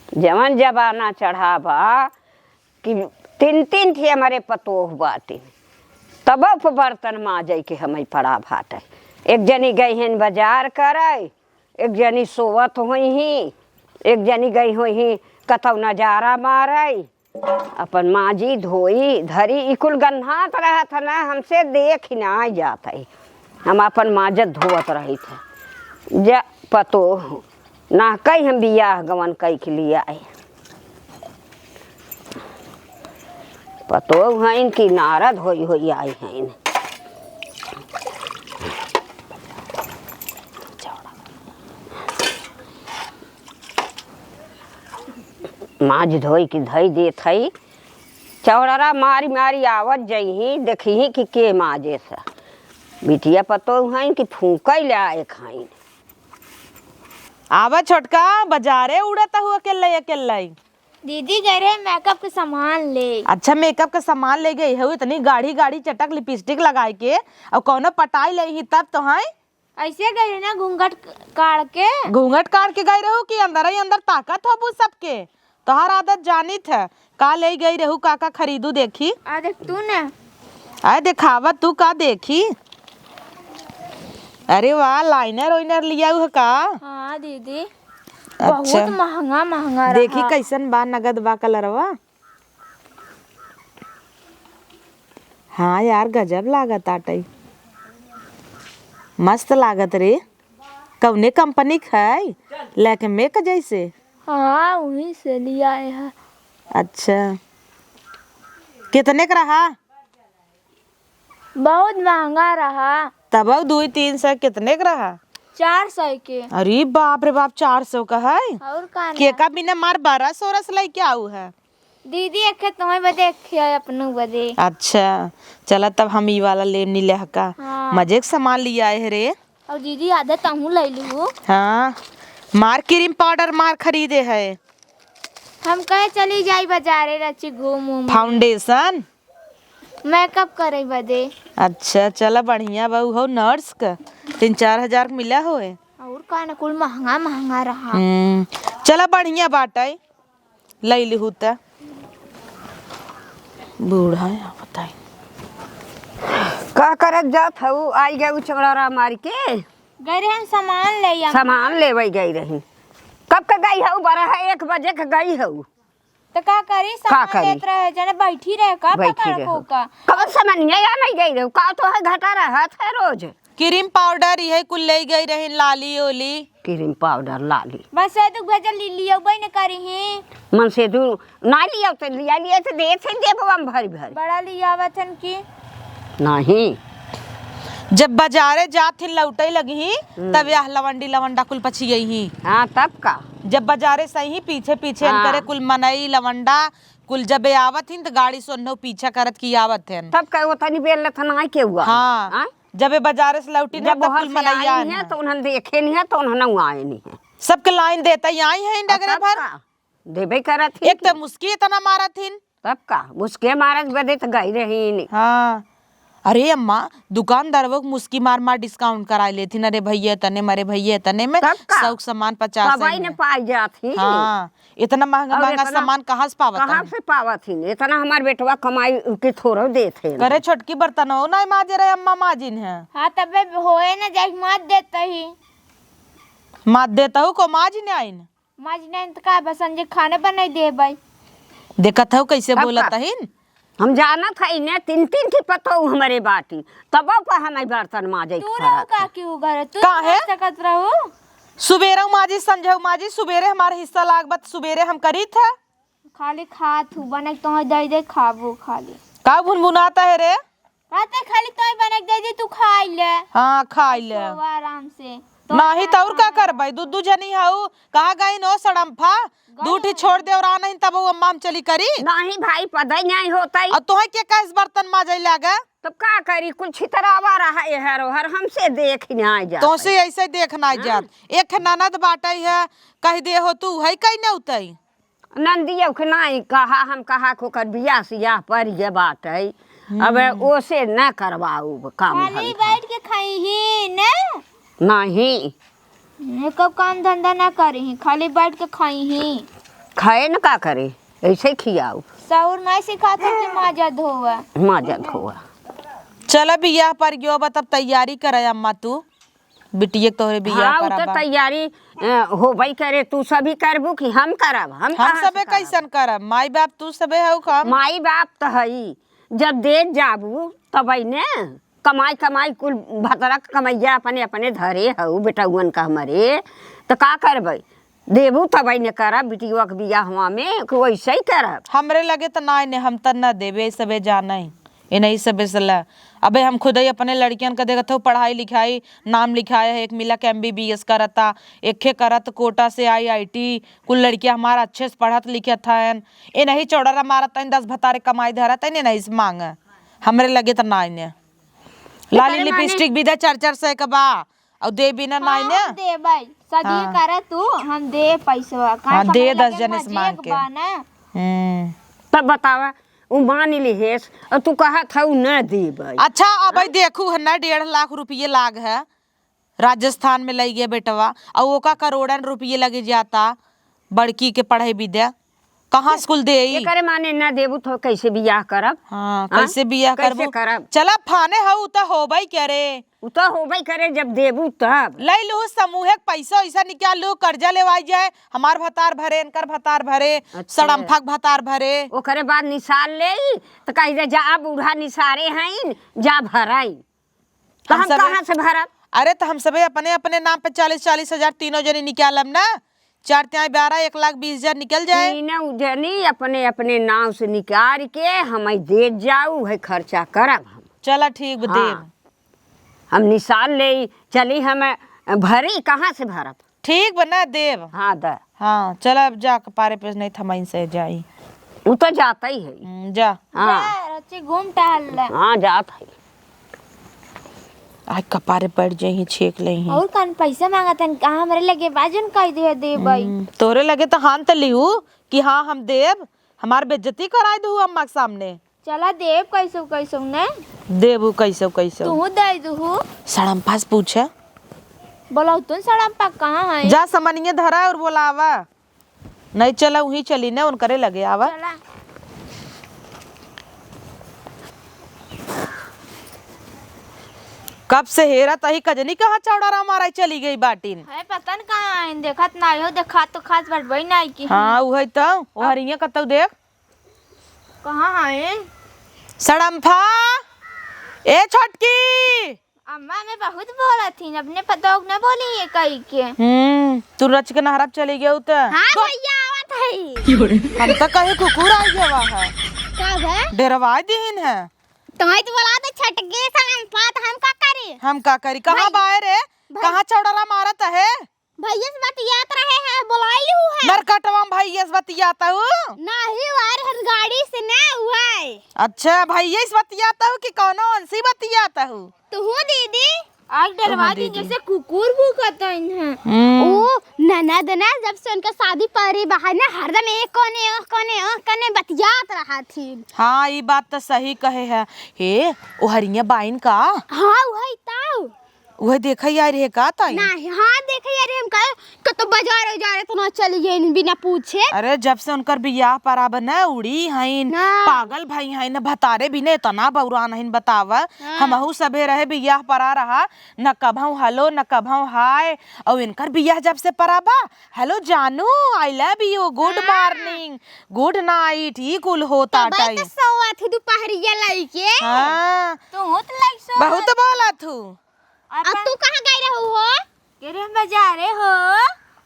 जवन जबाना चढ़ावा कि तीन तीन थे हमारे पतोह बाटे तब बर्तन माजे के हमें पड़ा भाटे। एक जनी गई हैं बाजार करे, एक जनी सोवत हुई ही, एक जनी गई हुई ही कतौ नजारा मारे, अपन माजी धोई धरी इकुल गन्हात रहत ना हमसे देख ना जात है। हम अपन माजत धोवत रही थे जा पतोह ना कई हम बियाह गवन कई के लिए आए। पतोह हैं कि नारद होई आई हैं। माज धोई की धई देत हई चौड़रा मारी मारी आवत जही देखी कि के माजे सा बिटिया पतोह हैं कि फूकै ले आए खाइन। आवा छोटका बाजारे उड़ता हुआ अकेले अकेले। दीदी गए रहे मेकअप के सामान ले। अच्छा मेकअप का सामान ले गई है इतनी गाढ़ी गाढ़ी चटक लिपस्टिक लगाए के और कौनो पटाई ले ही तब तो है ऐसे गए रहे ना घूंघट काट के। घूंघट काट के गई रहू कि अंदर ही अंदर ताकत हो सबके तोहर आदत जानी थे का ले गई रहू का खरीदू देखी। आ देख तू ना आए दिखावा तू का देखी। अरे वाह लाइनर वाइनर लिया हुआ का। हाँ दीदी अच्छा बहुत महंगा महंगा देखी कैसन बा नगद बा कलरवा। हाँ यार गजब लागत आटई मस्त लागत रे। कौने कंपनी है लेके मेक जैसे। हाँ वहीं से लिया है। अच्छा कितने का रहा। बहुत महंगा रहा। तब 200-300 कितने का रहा। 400 के। अरे बाप रे बाप 400 का है। और का के का बिना मार 1200 लाई क्या आऊ है। दीदी एक तुम्हें बदे एक अपनों बदे। अच्छा चला तब हम ई वाला ले नी ले का। हाँ। मजे के सामान लिया है रे। और दीदी आधा तहूँ ले लूँ। हाँ मार क्रीम पाउडर मार खरीदे है। हम कहे चली जाई बाजारे रची घूम फाउंडेशन मेकअप करे बदे। अच्छा चला बढ़िया बहू हो नर्स का 3-4 हजार मिला होए। और का ना कुल महंगा महंगा रहा। चला बढ़िया बाटे ले लिहू त बूढ़ा है बताई का करत जात हऊ आई गए चौड़रा मार के। गए रहे हम सामान ले सामान लेवे गई रही। कब का गई हऊ 1 बजे का गई हऊ। तो का करी सामान लेत रहे जने बैठी रहे का पकड़ को का। कौन सामान या नहीं गई रही का तो है घटा रहत है रोज। क्रीम पाउडर ये कुल ले गई रही लाली ओली क्रीम पाउडर लाली बस तू भेजल लियो बई न करी ही मन से तू ना लिया तो लिया तो दे थे देबो हम भरी भरी बड़ा लियावतन की नहीं। जब बाजारे जाती लौटे लगी तब यह लवंडी लवंडा कुल पची गई ही। हाँ तब का जब बाजारे सही पीछे पीछे हाँ। करे कुल मनई लवंडा कुल जब आवत हिन तो गाड़ी सोनो पीछा करत की आवत है तब का वो तनी बेल थना के हुआ। हाँ जब बाजारे से लौटी ना जब तब कुल मनैया है तो उन्होंने देखे नहीं है तो उन्होंने आए नहीं है। सबके लाइन देता यही है डगरे तब भर का देबे करत ही एक तो मुस्की इतना मारा थिन। तब का उसके मारत बदे तो गई रही नहीं। हाँ अरे अम्मा दुकानदार वो मुस्की मार मार डिस्काउंट करा लेती अरे भैया तने मरे भैया तने में सब सामान 50 कबाई ने पाई जाती। हाँ इतना महंगा महंगा सामान कहाँ से पावत कहाँ से पावत ही इतना हमार बेटवा कमाई के थोड़ा देते करे छोटकी बर्तन हो ना माजे रहे अम्मा माजिन है। हाँ तबे होए ना जाई मात देता ही मात देता हूँ को माजिन आइन माजना तो का बसन जे खाने बनाई दे भाई देखत हो कैसे बोलत हिन। हम जाना था इन्हें 3-3 की पतो हमारे बाटी तब पर हमारे बर्तन माजे तू रहो का क्यों घर तू का है सकत रहो सुबेरे माजी संझो माजी सुबेरे हमारे हिस्सा लागबत सुबेरे हम करी था खाली खात हूँ बने तो दे दे खाबो खाली का भुनभुनाता है रे राते खाली तो बने दे दे तू खाई ले। हाँ खाई ले आराम से नहीं तो और का कर भाई दूध जनी हाउ कहा गई नो सड़म्फा दूठी छोड़ दे और आ नहीं तब वो अम्मा हम चली करी नहीं भाई पता नहीं होता ही। और तोहे के कैस बर्तन माजे लागा तब का करी कुछ छितरावा रहा है हर हर हमसे देख ना जा तो से ऐसे देखना जात एक ननद बाटई है कह दे हो तू है कहीं न उतई नंदिया के नहीं कहा हम कहा को कर बिया सिया पर ये बात है अब ओसे न करवाऊ काम खाली बैठ के खाई ही ना नहीं कब काम धंधा ना करी ही खाली बैठ के खाई ही खाए न का करे, ऐसे खियाओ। सौर नहीं सिखाते कि माजा धोवा। माजा धोआ। चल बियाह पर गयो बा, तब तैयारी करे अम्मा तू बिटिया तोहरे बियाह हाँ करा तो बा। तैयारी हो भाई करे, तू सभी करबू कि हम करब? हम कहाँ से सबे करब? कैसन करब? माई बाप तू सबे हऊ काम। माई बाप तो हई, जब दे जाबू तब ने कमाई कमाई कुल भतरक कमैया अपने अपने धरे हऊ बेटउअन का हमारे, तो का करबै? देबू तब ने करब बिटिया के बियाह में, कि वैसे ही करब। हमरे लगे तो ना ने, हम त न देबे सबे जाना ये नहीं सबे सला। अबे हम खुद ही अपने लड़कियन का देखत हो, पढ़ाई लिखाई नाम लिखाया है, एक मिला के MBBS करता, एक करत कोटा से IIT, कुल लड़कियां हमारा अच्छे से पढ़त लिखत हन। ये नहीं चौड़रा मारत 10 भतारे कमाई धरत है, नहीं मांग हमरे लगे तो ना ने। लाली लिपस्टिक भी दे 4-4 सौ का बा, और दे बिना ना ने। हाँ, दे भाई सदी करे तू, हम दे पैसा। हाँ दे 10 जने से मांग के। तब बतावा उ मान लिहेस और तू कहत हऊ न देबै। अच्छा अब देखू है ना 1.5 लाख रुपये लाग है, राजस्थान में लग गया बेटवा, और वो का करोड़न रुपये लगे जाता बड़की के पढ़े विद्या, कहाँ स्कूल दे? करे माने न देबू तो कैसे बियाह करब? हाँ कैसे बियाह कैसे करबू? करब? चला फाने हऊ तो होबई करे, उ तो होबे करे जब देबू तब। ले लू समूह पैसा ऐसा निकाल लू, कर्जा लेवाई जाए, हमार भतार भरे, इनकर भतार भरे, सड़मफक भतार भरे। ओकरे बाद निसार ले तो कही दे जा बूढ़ा निसारे हैं जा भराई, तो हम कहाँ से भरब? अरे तो हम सबे अपने अपने नाम पे 40-40 हजार तीनों जने निकालब ना, 4 तिहाई 12 1,20,000 निकल जाए। तीनों जनी अपने अपने नाम से निकाल के हमें दे जाऊ, है खर्चा करब हम। चला ठीक बा, देव हम निसार ले चली, हम भरी कहाँ से भरब? ठीक बना देव। हाँ द हाँ चल अब जा, पारे पे नहीं थमाइन से जाई। उ तो जाता ही है। जा हाँ रची घूम टहल ले। हाँ जात है। आज कपारे पड़ जाई, छेक ले ही। और कौन पैसा मांगत है? कहाँ हमरे लगे बाजन कह दे भाई। तोरे लगे तो हान त लिहू कि हाँ हम देव, हमार बेइज्जती कराई दू अम्मा के सामने। चला देव कैसो कैसो ने देबू कैसे कैसे तू दे दू। सड़मपास पूछे बोला तुम सड़म पा कहाँ है? जा समनिए धरा और बोलावा, नहीं चला वही चली ने उनकरे लगे आवा। चला कब से हेरा तही कजनी कहाँ चौड़ा मारा चली गई बाटिन। है पता न कहाँ है, देखत ना हो, देखा तो खास बात वही नहीं की। हाँ वही तो ओहरिया कतौ देख कहाँ है? सड़मफा ए छोटकी। अम्मा मैं बहुत बोला थी, अपने पतोग न बोली है कही के। तू रच के नहरब चली गई तो हाँ भैया आवत है। हम तो कहे कुकुर आ गया है, कब है? डरवा दीन है। तुम्हें तो बोला तो छटके सनम पात हम का करे? हम का करी? कहाँ बाहर है, कहाँ चौड़ा मारत है? भैया से बतियात रहे हैं, बुलाई हूँ है। नरकटवा भैया से बतियाता हूँ। नहीं वार हर गाड़ी से ना हुआ है। अच्छा भैया से बतियाता हूँ कि कौनो अंशी बतियाता हूँ? तो हूँ दीदी आज डरवा दी जैसे कुकुर भूखता है। ओ ननद ना जब से उनका शादी परी बाहर ना हरदम एक कोने बतियात रहा थी। हाँ ये बात तो सही कहे है। हे ओहरिया बाइन का हाँ वही ताऊ वह देखा यार है का ताई? नहीं हाँ देखे यार हम का तो बाजार जा रहे तो ना चली गई बिना पूछे। अरे जब से उनकर बियाह पराब न उड़ी हईन, पागल भाई हईन, भतारे भी ने इतना बौरान हईन बतावा। हमहू सबे रहे बियाह परा रहा, न कभऊ हेलो न कभऊ हाय, और इनकर बियाह जब से पराबा हेलो जानू I love you good morning good night ही कुल होता टाइम। तो सोवा थी दोपहरिया लइके। हाँ तू तो लाइक सो बहुत बोला तू। अब तू कहाँ गई रहो हो? केरे हम बाजार हो।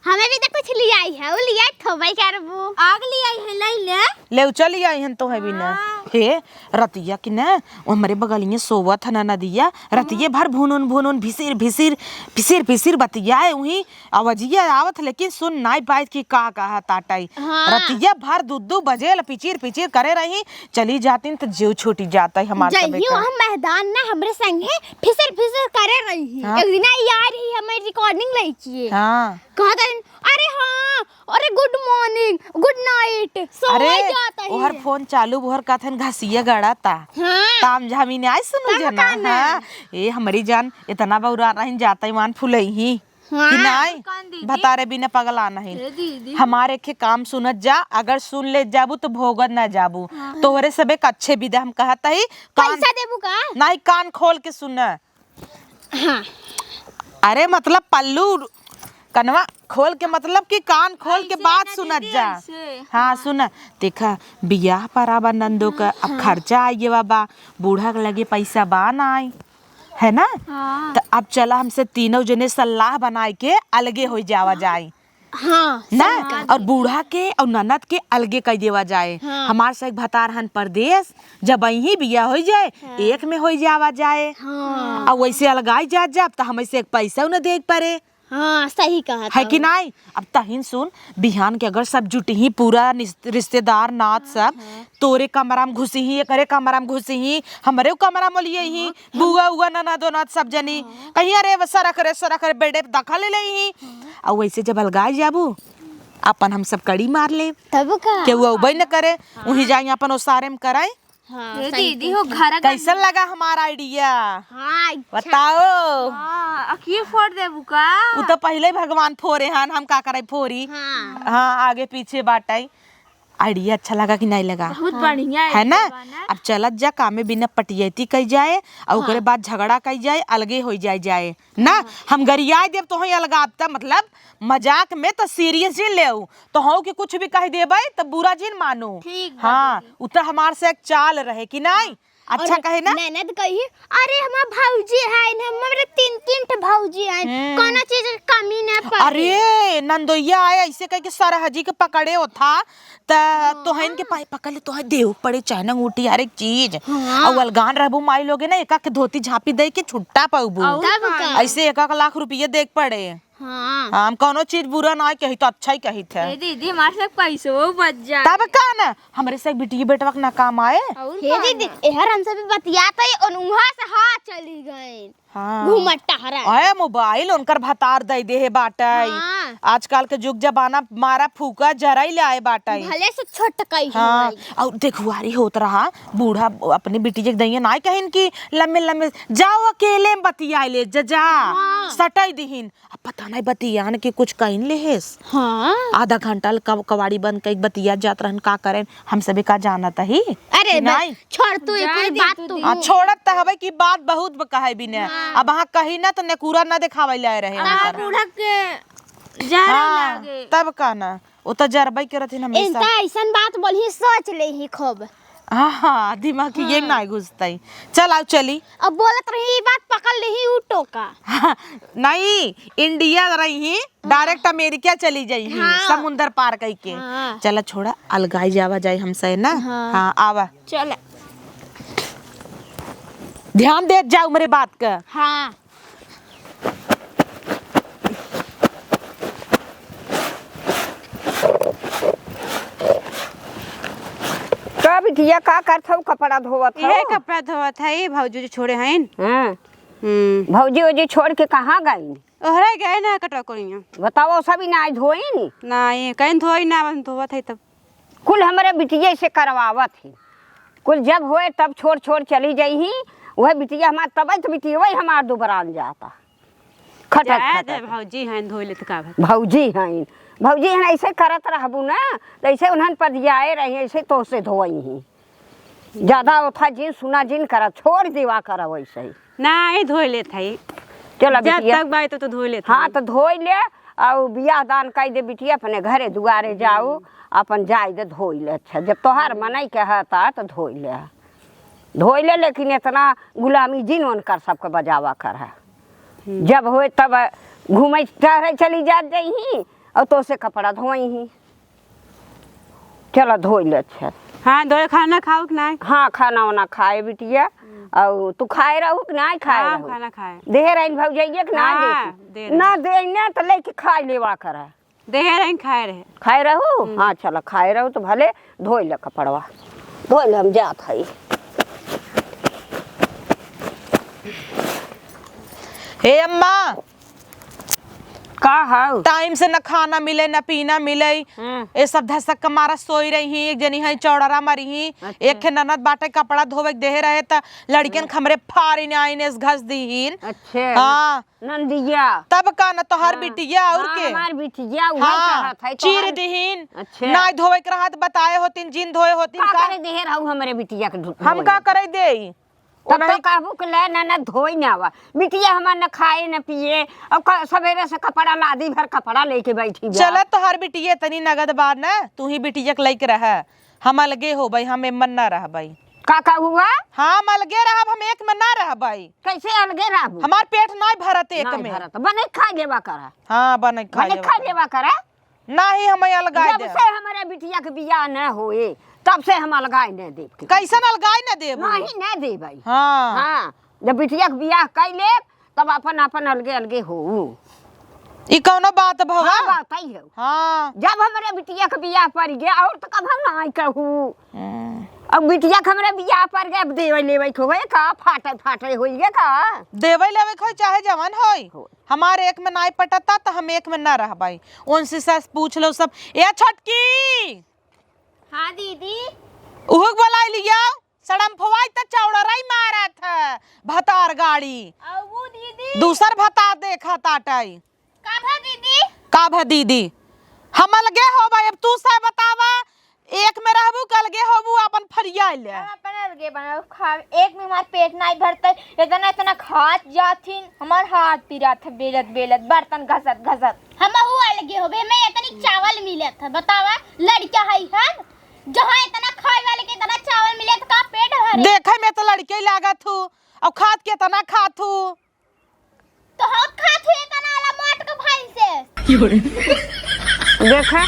हमें भी तो कुछ लिया आई है, वो लिया थोबाई करबू। आग लिया आई है लाई ले। ले चली आई हन तो है भी ना। हे रतिया कि ना हमारे बगलिए सोवा था ना नदिया, रतिये भर भुनुन भिसिर भिसिर भिसिर भिसिर बतियाए वही आवाजिया आवत, लेकिन सुन नाई पाई कि का कहा ताटाई। रतिया भर 2-2 बजे पिचिर पिचिर करे रही, चली जाती तो जीव छूटी जाता है हमारे सबे का। हम मैदान ना हमरे संगे फिसर फिसर करे रही। एक दिन यार ही हमें रिकॉर्डिंग लाई की। हां कहा था अरे हाँ अरे गुड मॉर्निंग गुड नाइट सो जाता है। ओहर फोन चालू भोर काथन घासिया गड़ाता। हाँ ताम झामी ने आई सुनो जना। हां ए हमारी जान इतना बौरा रही जाता ही मान फुलई ही। कि नहीं भतारे बिना पगला नहीं। हमारे के काम सुनत जा, अगर सुन ले जाबू तो भोगत ना जाबू। तोहरे सबे अच्छे विदा हम कहता ही पैसा देबू का नहीं, कान खोल के सुन। हाँ अरे मतलब पल्लू कनवा खोल के मतलब कि कान खोल के बात सुनत जा। हाँ सुन, देखा बियाह पर आबा नंदो का अब खर्चा आइए बाबा, बूढ़ा के लगे पैसा बा ना आई है ना। तो अब चला हमसे तीनों जने सलाह बनाए के अलगे हो जावा जाए हाँ ना, और बूढ़ा के और ननद के अलगे कह देवा जाए। हमार से भतार हन परदेश, जब यही बिया हो जाए एक में हो जावा जाए। और वैसे अलगाई जात जाब तो हम ऐसे एक पैसा न दे पड़े। हाँ सही कहा है कि नहीं। अब तहिन सुन, बिहान के अगर सब जुटी ही पूरा रिश्तेदार नाथ सब तोरे कमरा में घुसी ही, करे कमरा में घुसी ही, हमारे कमरा में लिए ही, बुआ उआ नना दो नाथ सब जनी कहीं अरे सरा करे बेडे दखल ले ही। और वैसे जब अलगाई जाबू अपन हम सब कड़ी मार ले तब का के वो न करे, वहीं जाए अपन ओसारे में कराए। हाँ दीदी हो घर कैसा लगा हमारा आइडिया हाँ बताओ। अखिए फोड़ देबू का वो तो पहले ही भगवान फोरे हन, हम का करे फोरी। हाँ आगे पीछे बाटाई। आइडिया अच्छा लगा कि नहीं लगा? बहुत बढ़िया है ना। अब चलत जा कामे बिना पटियती कही जाए और ओकरे बाद झगड़ा कही जाए, अलगे हो जाए ना। हम गरियाए देव तो ही अलगाता, मतलब मजाक में तो सीरियस ही ले तो हो कि कुछ भी कह देबे तो बुरा जिन मानो। हाँ उ तो हमार से एक चाल रहे कि नहीं अच्छा कहे ना। ननद कही अरे हमार भौजी है, हमारे तीन भौजी है, कोनो चीज की कमी ना पड़े। अरे नंदोइया आए ऐसे कह के सरहजी के पकड़े हो था तो हन के पाए पकड़ ले तो है देव पड़े चाइना ऊटी हर एक चीज। और अलगान रहबू माई लोगे ना, एक के धोती झापी दे के छुट्टा पाबू, ऐसे 1 लाख रुपये देख पड़े। हाँ हम कोनो चीज बुरा ना कही तो अच्छा ही कही थे। दीदी हमारे से पैसो बच जाए तब का ना हमारे से बिटिया बेटवा ना काम आए। हे दीदी एहर हमसे भी बतियाते और उहाँ से हाथ चली गए। हाँ घूमट टहरा अरे मोबाइल उनकर भतार दे दे है बाटाई। आजकल के जुग जमाना मारा फूका जरा ही लाए बाटाई, भले से छोट कही। हाँ और देखुआरी होत रहा बूढ़ा अपनी बेटी जे दैया ना कहिन कि लम्बे लम्बे जाओ अकेले में बतिया ले जा सटाई दिहिन। अब पता नहीं बतियान के कुछ कहिन ले हेस। हाँ आधा घंटा कवाड़ी बंद कई बतिया जात रहन का करें हम सभी का जानत ही। अरे नहीं छोड़ तू एक बात तू हां छोड़त त हवे की बात बहुत कहे बिना। अब वहां कही ना तो नेकुरा ना दिखावे ले रहे हम बूढ़ा के जा लागे तब का ना ओ तो जरबई करत हन हमेशा। इंता ऐसन बात बोलही सोच ले ही खूब। हाँ दिमाग की ये ना घुसताई। चल आओ चली। अब बोलत रही बात पकड़ ली उ टोका। नहीं इंडिया रही डायरेक्ट अमेरिका चली जाई समुंदर पार कई के। चला छोड़ा अलगाई जावा जाए हमसे ना। हाँ आवा चल ध्यान दे जाओ मेरे बात का। हाँ का बिटिया का करत हौ? कपड़ा धोवत हौ? ये कपड़ा धोवत है भौजी जो छोड़े हैं। हाँ भौजी ओजी छोड़ के कहाँ गई? ओहरा गए ना कटोकरिया। बताओ सभी ना धोई नी नहीं कहीं धोई ना बस धोवत है तब कुल हमारे बिटिया से करवावत ही। कुल जब होए तब छोड़ छोड़ चली जाई ही। वह बिटिया हमार तब तो बिटिया वही हमार दुबरान जाता खटक खटक। भौजी हैं धोई ले तो का भौजी हैं भौजी हैं ऐसे करत रहबू ना ऐसे उन्हन पदियाए रही ऐसे तो से धोई ही। ज्यादा उठा जिन सुना जिन कर छोड़ देवा कर वैसे ही ना ही धोई लेत है। चलो जब बिटिया तक बाई तो धोई लेत। हाँ तो धोई ले और बियाह दान कर दे बिटिया अपने घरे दुआरे जाऊ अपन जाए दे धोई ले। अच्छा जब तोहार मनाई कहता तो धोई ले लेकिन इतना गुलामी जिन वन कर सबके बजावा कर है। जब होए तब घूमे टहरे चली जात जाई और तो से कपड़ा धोई ही। चलो धोई ले। अच्छा हाँ धोए खाना खाओ कि नहीं? हाँ खाना वाना खाए बिटिया। और तू खाए रहू कि नहीं खाए रहू? खाना खाए देह रही भौजाइए कि ना दे ना तो लेके खाए लेवा कर देह रही खाए रहू। हाँ चलो खाए रहू तो भले धोई ले कपड़वा धोई ले हम जात है। हे अम्मा का हाउ टाइम से न खाना मिले न पीना मिले। ये सब धसक के मारा सोई रही। एक जनी है चौड़रा मरी ही। एक के ननद बाटे कपड़ा धोवे दे रहे त लड़कियन खमरे फारी ने आईने घस दीहीन। अच्छा हाँ नंदिया तब का न तोहर बिटिया और के हमार बिटिया वही हाँ कहत है चीर दीहीन। अच्छा। ना धोवे के रहत बताए होतिन जिन धोए होतिन का का करे देहे रहू हमरे बिटिया के हम का करे देई। तब तो कहबू के ले ना धोई ना आवा बिटिया हमार न खाए न पिए अब सवेरे से कपड़ा लादी भर कपड़ा लेके बैठी बा। चल तोहर बिटिया तनी नगद बार न तू ही बिटिया के लेके रह। हम अलगे हो भाई हम मन ना रह भाई। का हुआ हाँ हम अलगे रहब हम एक में ना रह भाई। कैसे अलगे रहबू हमार पेट नहीं भरत एक में। बने खा लेवा करा हाँ बने खा लेवा करा नहीं हम अलगाए जब दे। से हमारे बिटिया के बियाह न होए तब से हम अलगाए न दे कैसन अलगाए न दे नहीं न दे भाई। हाँ हाँ जब बिटिया के बियाह कर ले तब अपन अपन अलगे अलगे हो ई कौनो बात भवा। हाँ बात ही हो। हाँ जब हमारे बिटिया के बियाह पड़ गया और तो कब हम ना कहू अब बिटिया के हमारे बियाह पड़ गया अब देवे लेवे होए का फाटे फाटे होइए का देवे लेवे खोई चाहे जवन होई हमारे एक में नाई पटता तो हम एक में ना रह भाई। उनसे सस पूछ लो सब। ए छोटकी हाँ दीदी उहुक बोलाई लिया सड़म फवाई त चौड़राई मारा था भतार गाड़ी अब दीदी दूसर भतार देखा ताटाई का भा दीदी का भ दीदी हम अलगे हो भाई। अब तू से बतावा एक में रहबू कल गे होबू अपन फरिया ले अपन अलगे बनाओ खा एक में हमार पेट नहीं भरता इतना इतना खात जाथिन हमार हाथ पीरा था बेलत बेलत बर्तन घसत घसत हम अलगे होबे मैं इतनी चावल मिलत है बतावा लड़का है हम जहाँ इतना खाए वाले के इतना चावल मिले तो का पेट भरे। देखे में तो लड़के ही लागत हूँ अब खात के तना खात हूँ तो हम खात हुए इतना वाला मोट के भाई से देखा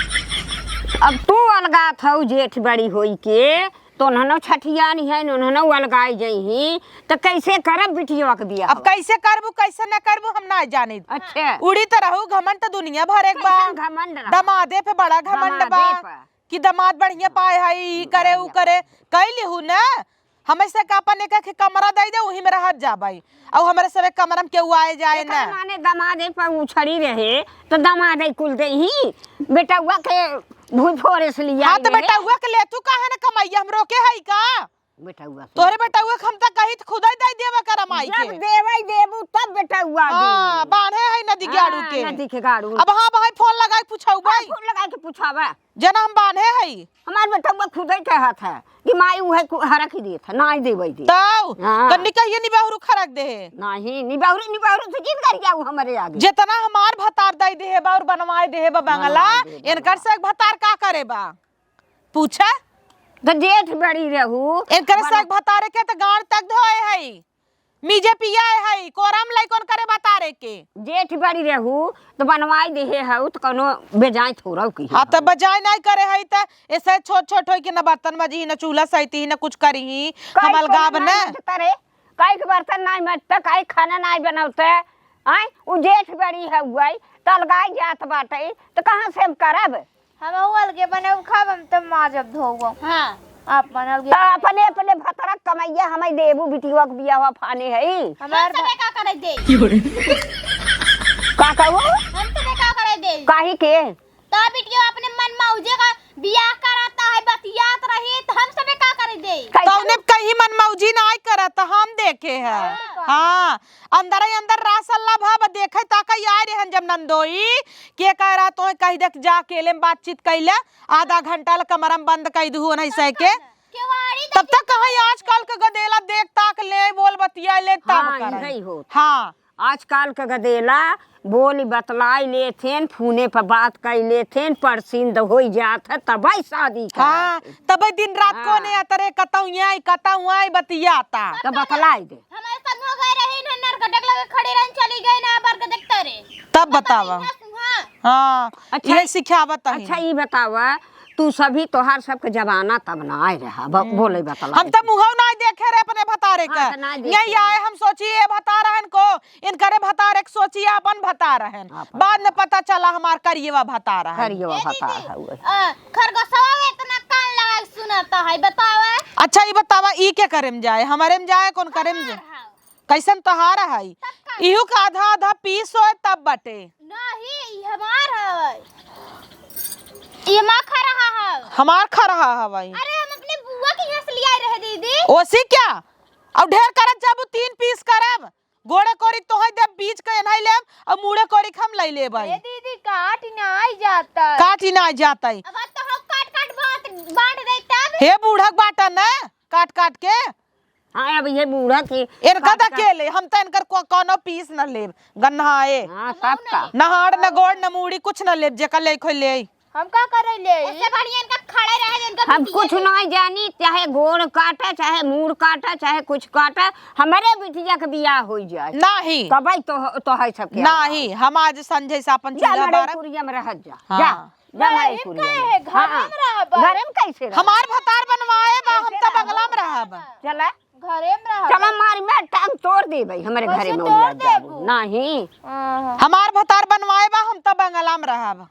अब तू अलगा था जेठ बड़ी होई के तो ननो छठियानी है ननो अलगाई जही तो कैसे करब बिटिया के बियाह अब कैसे करबू कैसे न करबू हम ना जानी। अच्छा उड़ी तो रहू घमंड तो दुनिया भर एक बा। कैसन घमंड रहा? दमादे पे बड़ा घमंड बा दमादे पे। कि दमाद बढ़िया पाए है ई करे ऊ करे कैली हूँ न हमेशा का अपन एक कमरा दे दे वही में रहत जा भाई। और हमारे सब कमरा में केहू आए जाए एकरा न माने दमादे पर उछड़ी रहे तो दमादे कुल दे ही बेटवा के भूज फोरे से लिया। हाँ तो बेटा हुआ के ले तू काहे न कमाइया हम रोके है का बेटवा तोरे बेटा हुआ हम तक कही खुदा ही दे देवा कर माई जब के। देवई देबू तब बेटवा हां बांधे है नदी गाड़ू के नदी के गाड़ू अब हां भाई फोन लगाई पूछाऊ भाई फोन लगा के पूछावा जना हम बांधे है हमार बेटवा खुदे कहत है कि माई उहे हरख दी था नहीं देवई दे ताऊ हाँ। कन्नी कहिए नि बहुरू खरक दे नहीं निबाउरी से किन कर गया हमारे आगे जितना हमार भतार दई दे है बाउर बनवाए दे है बंगला इनकर से भतार का करे बा पूछा तो जेठ बड़ी रहू इनकर से भतारे के तो गांड तक धोए है मीजे पिया है कोरम लाई कौन करे भतारे के जेठ बड़ी रहू तो बनवाई दे है तो कोनो बेजाय थोड़ा की हाँ तो बजाय नहीं करे है तो ऐसे छोट छोट हो के न बर्तन बजी न चूल्हा सहिती न कुछ करी ही हम अलगाव न तरे काई के बर्तन नहीं मजता काई खाना नहीं बनावते आई उ जेठ बड़ी है हुई तलगाई जात बाटे तो कहां से हम करब हम अलगे बनाओ खाब हम तो मां जब धोगो। हां आप अलगे तो अपने अपने भतरा कमैया हमें देबू बिटिया के बियाह फाने है हमार सबे का करे दे का कहू हम सबे का करे दे काहे के तो बिटिया अपने मन मौजे का बियाह कराता है बतियात रही तो हम सबे का करे दे तो उन्हें कहीं मन मौजी नहीं करा तो हम देखे है हाँ अंदर ही अंदर रासल्ला भाव देखे ताक आए रे जब नंदोई के कह रहा तो कही देख जा अकेले में बातचीत कैले आधा घंटा कमरा में बंद कर दू नहीं सह के तब तक कहीं आजकल के गदेला देख ताक ले बोल बतिया ले तब हाँ, कर यही होत। हाँ आजकल के गदेला बोली बतलाई लेथेन फोने पर बात कर लेथेन परसिंद हो जात है तब शादी का हाँ तब दिन रात को ने अतरे कतऊ आई बतियाता तो बतलाई दे हमारे साथ हो गए रहे नन्नर कटक लगे खड़े रहन चली गई ना बार के देखते रे तब बतावा हाँ अच्छा, ये सिखावत है अच्छा ये बतावा तू सभी तोहार सबके जमाना तब ना आए रहा बोले बतला हम तो मुहव नहीं देखे रहे अपने भतारे का हाँ, तो नहीं देखे यही आए हम सोचिए भता रहन को इनकरे भतारे के सोचिए अपन भता रहन बाद में पता चला हमार करिएवा भता रहन करियो बता है वो खरगोशवा में इतना कान लगा के सुनाता है बतावे अच्छा ये बतावा ई के करे में जाए हमारे में जाए कौन करे में जाए कैसन तोहार है इहू का आधा आधा पीस हो तब बटे। नहीं ये हमार है, ये माँ खा रहा है। हमार खा रहा है भाई। अरे हम अपने बुआ के यहाँ से लिया रहे दीदी। ओसी क्या अब ढेर करत जब 3 पीस करब गोड़े कोरी तोहे दे बीच के नहीं लेब और मुड़े कोरी हम ले ले भाई। ए दीदी काट नहीं जाता, काटी ना जाता है। अब तो हम काट काट बांट दे तब। हे बूढ़क बाटा ना काट काट के। हाँ अब ये बूढ़ा थी इनका दा के ले हम तो इनकर कोनो पीस न लेब गन्हाए हाँ सबका नहाड़ न गोड़ न मूड़ी कुछ न लेब जेका ले खोल ले। हम का करे ले इससे बढ़िया इनका खड़े रहे इनका। हम कुछ नहीं जानी, चाहे गोड़ काटा चाहे मूड़ काटा चाहे कुछ काटा, हमारे बिटिया के बियाह हो जाए नहीं कबई तो है सब नहीं हम आज संजय से अपन चूल्हा बारब। कुरिया में रह जा हाँ। जा जा हमारे नहीं, कुरिया काहे? में। घर में रहब। घर में कैसे रह हमार भतार बनवाए बा हम तो बंगला में रहब। चला घरे में रह। चला मार में टांग तोड़ दे भाई हमारे कैसे घरे में तोड़ उलिया देबू? जाबू। नहीं हमार भतार बनवाए बा हम तो बंगला में रहब।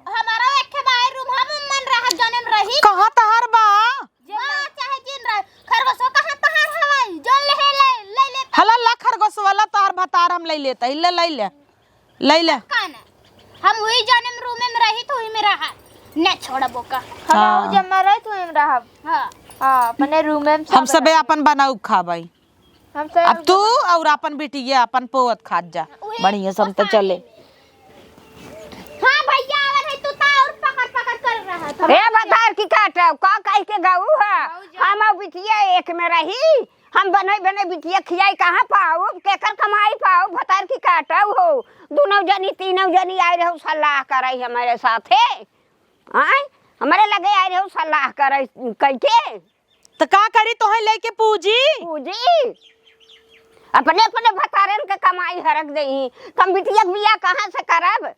हमारा एक के बाहर रूम हम मन रहा जने में रही। कहां तहार बा मां चाहे जिन रह खरगोशो कहां तहार हवाई जल ले हला ला खरगोश वाला तहार भतार हम ले लेता ले ले ले ले ले कान। हम वही जने में रूम में रही तो वही में रहा न छोड़ा बोका। हाँ। हम जमा रहे तो वही में रहा। हां हां अपने रूम में हम सबे अपन बनाऊ खाबाई। हम सब अब तू और अपन बिटिया अपन पोवत खात जा बढ़िया सब तो चले। हां भैया आवर है तू ता और पकड़ पकड़ कर रहा था। ए बधार की काटा का कह के गाऊ है हम और बिटिया एक में रही, हम बने बने बिटिया खियाई कहाँ पाऊ केकर कमाई पाऊ भतार की काटा हो। दोनों जनी तीनों जनी आए रहो सलाह कराई हमारे साथे। आय हमारे लगे आए रहो सलाह कराई कैके तो का करी तोहे लेके पूजी पूजी अपने अपने भतारन के कमाई हरक दही कम बिटिया बिया कहाँ से करब।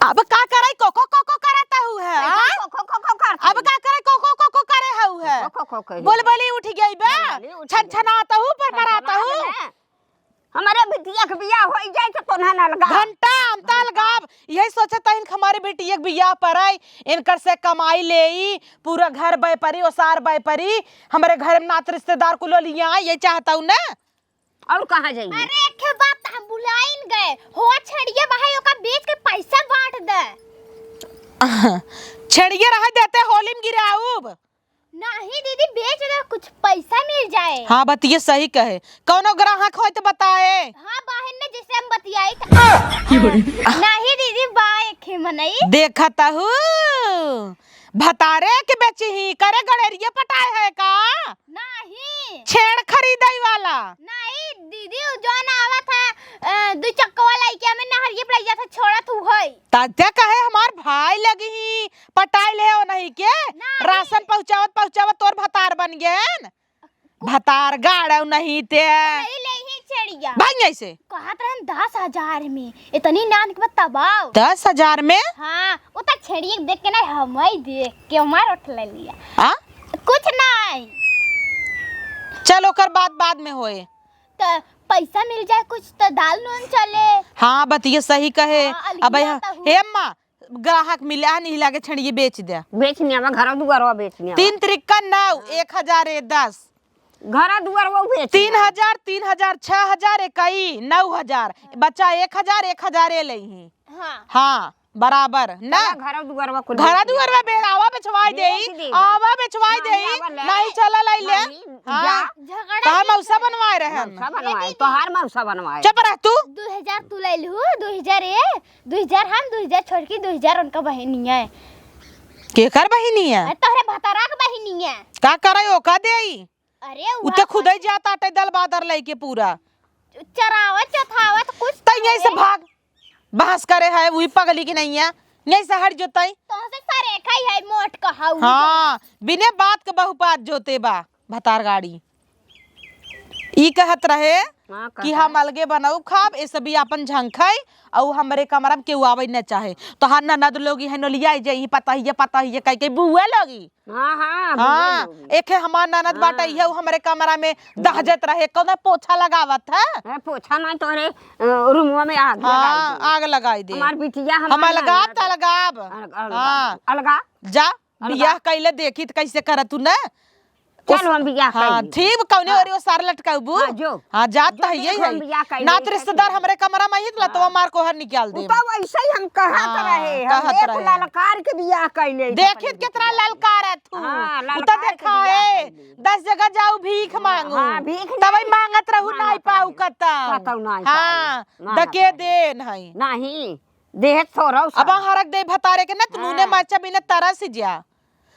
अब का करे कोको कोको करता हूँ है अब का करे कोको कोको करे हूँ है बोल बोली उठ गई बे छन छनाता हूँ पर कराता हूँ। हमारे बिटिया के बिया हो जाए तो कोना ना लगा घंटा आमता लगाब यही सोचता इन हमारी बेटी एक बियाह पर आई इनकर से कमाई लेई पूरा घर बय परी ओसार बय परी हमारे घर में नात रिश्तेदार को लो लिया ये चाहता हूँ ना। और कहाँ जाइए। अरे एक बात हम बुलाइन गए हो छड़िए भाई ओका बेच के पैसा बांट दे। छेड़िए रह देते होली में गिराऊब नहीं दीदी बेच दे कुछ पैसा मिल जाए। हाँ बतिये सही कहे कौनो ग्राहक हो तो बताए। हाँ बहन ने जिसे हम बतियाई नहीं दीदी बाय खे मनई देखता हूँ भतारे के बेची ही करे गड़ेरिया पटाए है का नहीं छेड़ खरीदाई वाला नहीं दीदी जो ना आवा था दो चक्का वाला क्या में नहरिए पड़ जाता छोड़ा तू है तात्या कहे हमार भाई लगी ही पटाई ले हो नहीं के राशन पहुंचावत पहुंचावत तोर भतार बन गए भतार गाड़ो नहीं ते नहीं ले ही छड़िया भाई ऐसे कहत रहन 10,000 में इतनी नान के बताओ 10,000 में। हाँ वो तो छड़िए देख के ना हम ही देख के हमार उठ ले लिया हाँ कुछ नहीं चलो कर बाद में होए तो पैसा मिल जाए कुछ तो दाल नून चले। हाँ बतिये सही कहे हाँ, अब अलगिया तो हे अम्मा ग्राहक मिला नहीं लागे छड़िए बेच दे बेचने में घर दुआर बेचने 3 त्रिक्का 9 1010 घर दुआर वो बेच 3,000 3,000 6,000 इकाई 9,000 बच्चा 1,000 ले ही हाँ हाँ बराबर ना घर दुआर वो घरा दुआर में बेरावा बेचवाई दे आवा बेचवाई दे नहीं चला लाई ले हाँ झगड़ा कहा मौसा बनवाए रहे हम सब बनवाए तोहार मौसा बनवाए चुप रह तू 2000 तू ले लू 2000 हम 2000 छोड़ के 2000 उनका बहनिया है के कर बहिनी है तोहरे भतारा के बहनिया का करे ओका देई अरे उते खुद ही जाता टे दल बादर लेके पूरा चरावत चथावत कुछ तई यहीं से भाग बहस करे है वही पगली की नहीं है यहीं से हट जोतई तो से सारे खाई है मोट कहाऊ हाँ बिने बात के बहुपात जोते बा भतार गाड़ी ई कहत रहे हाँ, कि हम अलगे बनाऊ खाब ए सभी अपन झंखाई और हमरे कमरा में केहू आवे न चाहे तो हर ननद लोग है नलिया जाई पता ही कह के बुआ लोगी हाँ हाँ हाँ एक है हमार ननद बाटा है हमरे कमरा में दहजत रहे कौन पोछा लगावत है पोछा नहीं तोरे रूमवा में आग हाँ आग लगाई दे हमार बिटिया हम अलगाब त अलगाब हाँ अलगा जा बियाह कैले देखी त कैसे कर तू न चल हम बियाह हाँ कैली। ठीक कौने और वो सार लटकाबू हाँ, जो। हाँ जात जो तो है देखो हम बियाह कैली, नात रिश्तेदार हमरे कमरा में ही तो मार को हर निकाल दे तो ऐसे ही हम कहत हाँ, रहे हम कहत देख रहे। ललकार के बियाह कैले देखित कितना ललकार है तू हाँ, उता ललकार के देखा बियाह है कैली। 10 जगह जाऊ भीख मांगू हाँ, भीख तब नहीं, मांगत रहू मांगत नहीं पाऊ रहे। कता कतौ नहीं हाँ पाई, मांगत दके रहे। दे नहीं नहीं देह थोड़ा अब हरक दे भतारे के ना तूने माचा बिना तरस जा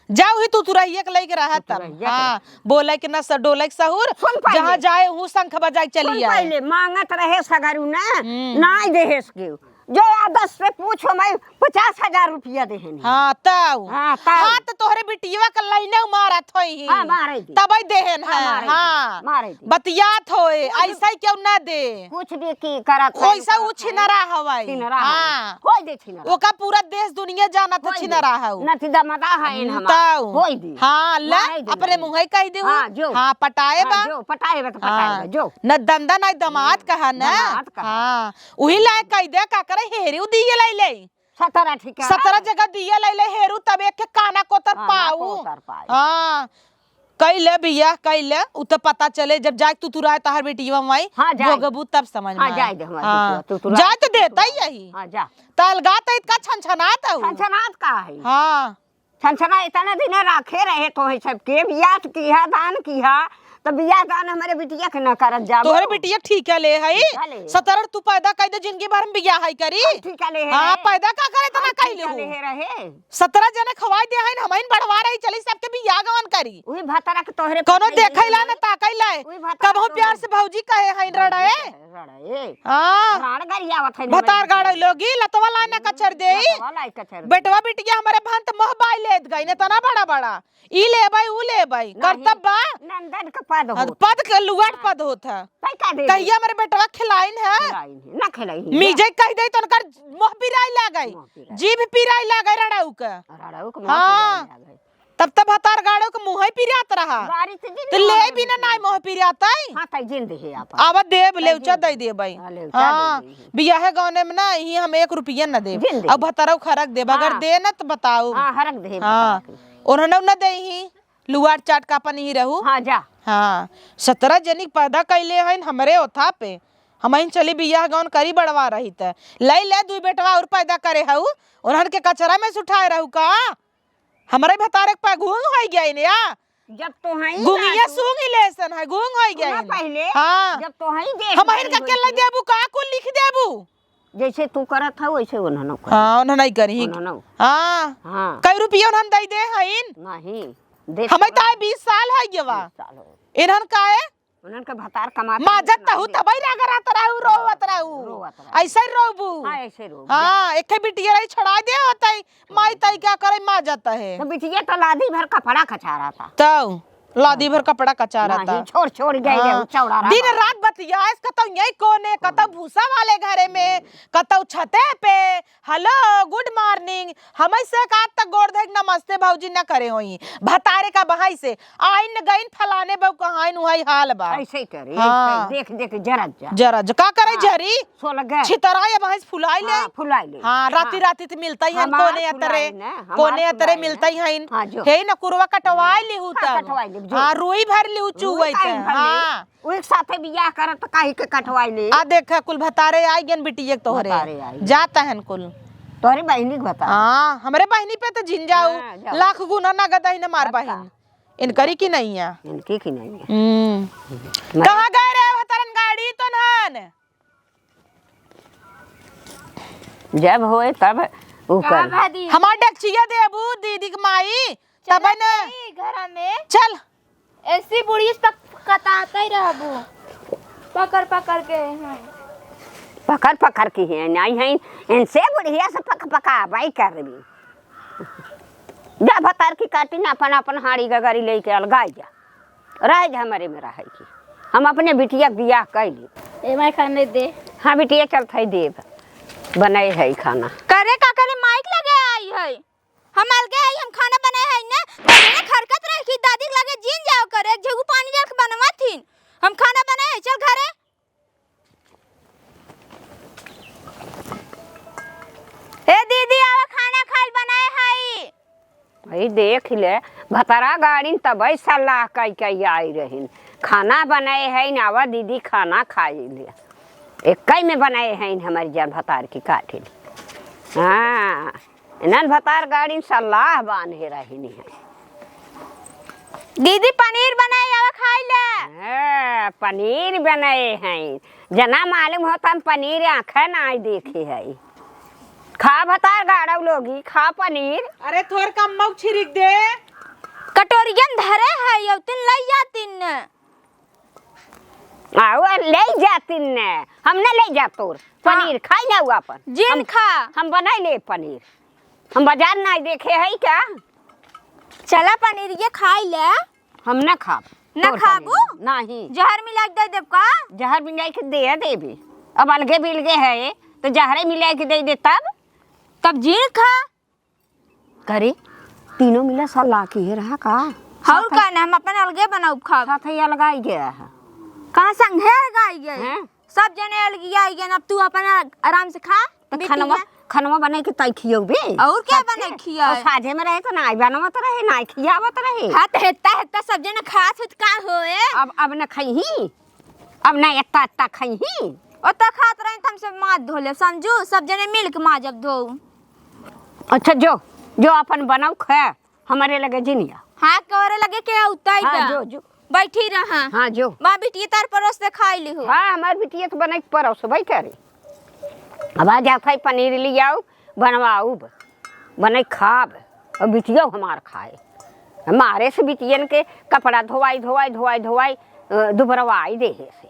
जाऊ ही तू तुरहिए के लेके रहा तब तुरहिया के हाँ बोले कि ना डोले के सहूर सुन पहले। जहाँ जाए हूँ शंख बजाई चली आए पहले मांगत रहे सगरू ना नहीं देहेस के जो आदत से पूछो मैं 50,000 रुपया देहन हाँ तब हाँ, तब। हाँ तो तोहरे बिटिया के लाइने मारा थोई हाँ, मारे दी। तब देहन है हाँ, मारे दी, हाँ मारे दी। बतियात होए ऐसा ही क्यों ना दे कुछ भी की करत वैसा उ छिनरा हवाई छिनरा हाँ होय दे छिनरा ओका पूरा देश दुनिया जाना तो छिनरा हऊ नथी दमदा है इन हमार होय दी हाँ ले मारे दी, अपने मारे मुंह कह दे हाँ, जो। हाँ पटाए बा हाँ, जो पटाए बा तो पटाए बा जो न दंदा न दमाद कहा ना दमाद कहा। हाँ वही लायक कह दे का करे हेरू दिए ले ले 17 ठीक है 17 जगह दिए ले ले हेरू तब एक के काना कोतर काना पाऊ कोतर पाई। हाँ कैले भैया कैले उ तो पता चले जब जाए तू तुराए तहर बेटिया वही हाँ, जाए। भोगबू तब समझ में हाँ, आए। जाए दे हमारी हाँ, बेटिया, तू तुराए जाए तो देता ही यही हां जा तलगात इतना छनछनात है छनछनात का है हाँ छनछना इतने दिन रखे रहे तो है सब के बियाह किया दान किया तो बियाह दान हमारे बिटिया के न करत जाबो तोहरे बिटिया ठीक है ले है है ले। 17 तू पैदा कर दे जिंदगी भर में बियाह है करी ठीक है ले हाँ पैदा का करे तना कैले ले हो रहे 17 जने खवाई दे है हम बढ़वा रही चली सबके बियाह गवन करी वही भतरा के तोहरे कोनो देखैला ना ताकैला वही भतरा कब हो तो- प्यार से भौजी कहे है रड़े रड़े हां राण गरिया आवत है भतार गाड़ लोगी लतवा लाना कचर दे वाला कचर बेटवा बिटिया हमारे भंत मोहबाई लेत गई ने तना बड़ा बड़ा ई ले भाई ऊ ले भाई करतब बा नंदन का पद हाँ, हो पद के लुगाट पद होता भाई का दे कहिया मेरे बेटवा खिलाइन है ना खिलाई मीजे कह दे तो उनकर मोह पिराई लागई मोह पिराई। जीभ पिराई लागई रड़ाऊ के रड़ाऊ को हाँ। तब हतार गाड़ो के मुंह ही पिरात रहा गाड़ी से तो ले बिना नाई मोह पिराताई हां तई जिंद है आप आवा देव लेवचा दे दे भाई हाँ, लेवचा हाँ दे दे। बियाह गौने में ना ही हम 1 रुपया न दे जिन दे। अब भतरव खरक दे अगर हाँ। दे ना तो बताओ हां हरक दे हाँ उन्होंने न दे ही लुआर चाट का अपन ही रहू हां जा हाँ 17 जनी पैदा कैले हैं हमरे ओथा पे हम चली बियाह गौन करी बढ़वा रही थे ले ले 2 बेटवा और पैदा करे हऊ उन्हन के कचरा में सुठाए रहू का हमारे भतारे पे घूंग हो गया इन या जब तो है घूंगिया सूंग लेसन है घूंग हो गया इन पहले हाँ जब तो है देख हम का के ले देबू का कुल लिख देबू जैसे तू करत था वैसे उन्होंने कर हाँ उन्होंने नहीं करी उन्होंने हाँ हां कई रुपया उन्हन दे दे हइन नहीं दे हमें ताए 20 साल है ये वा चलो इन्हन का है उन्हन का भतार कमा माजत तहु तबई रगरत रहू रोवत रहू रोवत रहू। ऐसे रोबू हां ऐसे रो हाँ एक बिटिया रही छोड़ा दे होतई माई तई क्या करे माजत है तो बिटिया तो लादी भर कपड़ा खचा रहा था तो लादी भर कपड़ा कचा रहा था नहीं छोड़ छोड़ गए हाँ। चौड़ा रहा दिन रात बतिया कतौ यही कोने कतौ भूसा वाले घरे में कतौ छते पे हेलो गुड मॉर्निंग हम से का तक गोड़ देख नमस्ते भौजी न करे होई भतारे का बहाई से आइन गइन फलाने बहु कहाइन वही हाल बा ऐसे ही करे हाँ। ऐसे देख देख जरा जा जरा का करे झरी सो लगे छितराए भैंस फुलाई ले हां फुलाई ले हाँ राती राती तो मिलता ही है हमार कोने अतरे फुलाई ना, हमार कोने अतरे फुलाई मिलता ही है हाँ, जो। हे न कुरवा कटवाई ली हूं हाँ, तब कटवाई ली, जो। हाँ रुई भर ली हूं चुवई काहे त भले? हाँ वो एक साथे बियाह करत काहे के कटवाई ले आ देख कुल भतारे आई गन बिटिया तोहरे भतारे आई। जाता है कुल तोरी बहनी के बता हाँ हमरे बहनी पे तो झिन जाऊ हाँ, जाऊ। लाख गुना नगद है न मार बहन इनकरी की नहीं है इनकी की नहीं है कहाँ गए रे भतरन गाड़ी तो नहन जब होए तब का ऊपर भादी हमार डेक्चिया देबू दीदी के माई तब न घर में चल ऐसी बुढ़ी तक कताता ही रहबू पकड़ पकड़ के हाँ। पकड़ पकड़ की है नहीं है इनसे बढ़िया से पक पका बाई कर रही जा भतार की काटी ना अपन अपन हाड़ी गगरी लेके अलगाई जा रह जा हमारे में रहे की हम अपने बिटिया के बियाह कैली ए मैं खाने दे हाँ बिटिया चलत है देव बनाए है खाना करे का करे माइक लगे आई है हम अलगे आई हम खाना बनाए है ना मैंने खरकत रही कि दादी के लगे जीन जाओ करे एक जगह पानी डाल के बनवा थीन हम खाना बनाए चल घरे ए दीदी आवा खाना खाइल बनाए है वही देख ले भतरा गाड़ी तब सलाह कई आई रही खाना बनाए है नावा दीदी खाना खाई लिया एक में बनाए हैं हमारी जान भतार की काठी हाँ नन भतार गाड़ी सलाह बांधे रही है दीदी पनीर बनाए आवा खाई ले। पनीर बनाए हैं जना मालूम होता हम पनीर आँखें ना देखे है खा भतार गाड़ा लोगी खा पनीर। अरे थोर कम मऊ छिरिक दे कटोरियन धरे है यो तिन लई जातिन न आओ ले जातिन ने हम न ले जा तोर पनीर खाई ना हुआ अपन जिन खा हम बनाई ले पनीर हम बाजार ना देखे है क्या चला पनीर ये खाई ले। हम न खाब न खाबू नहीं जहर मिला के दे देब का जहर मिला के दे देबी अब अलगे बिलगे है तो जहरे मिला के दे तब जीण खा करे तीनों मिला सलाह की रहा का और का ना हम अपन अलगे बनाऊ खा साथ ही लगाई गया है कहां संग है गाई गए हैं? सब जने अलगी आई गए अब तू अपन आराम से खा तो खानवा बने के तई खियोबे और क्या बने खिया और साझे में रहे तो ना बनवत रहे ना खियावत रहे हाथ हेता सब जने खात हुत का होए अब न खइही अब ना इतना खइही ओ त खात रहे हम सब माथ धोले समझू सब जने मिल के माजब धो। अच्छा जो अपन बनाऊ खा हमारे लगे जिनिया हां करे लगे के उताई हाँ, जो बैठी रहा हाँ जो मां बिटिया तार परोस से खाई ली हो। हाँ हमार बिटिया तो बने परोस बैठे रे अब आ जाता पनीर ले आओ बनवाऊ बने खाब और बिटिया हमार खाए हमारे से बिटियन के कपड़ा धोवाई दुबरवाई दे से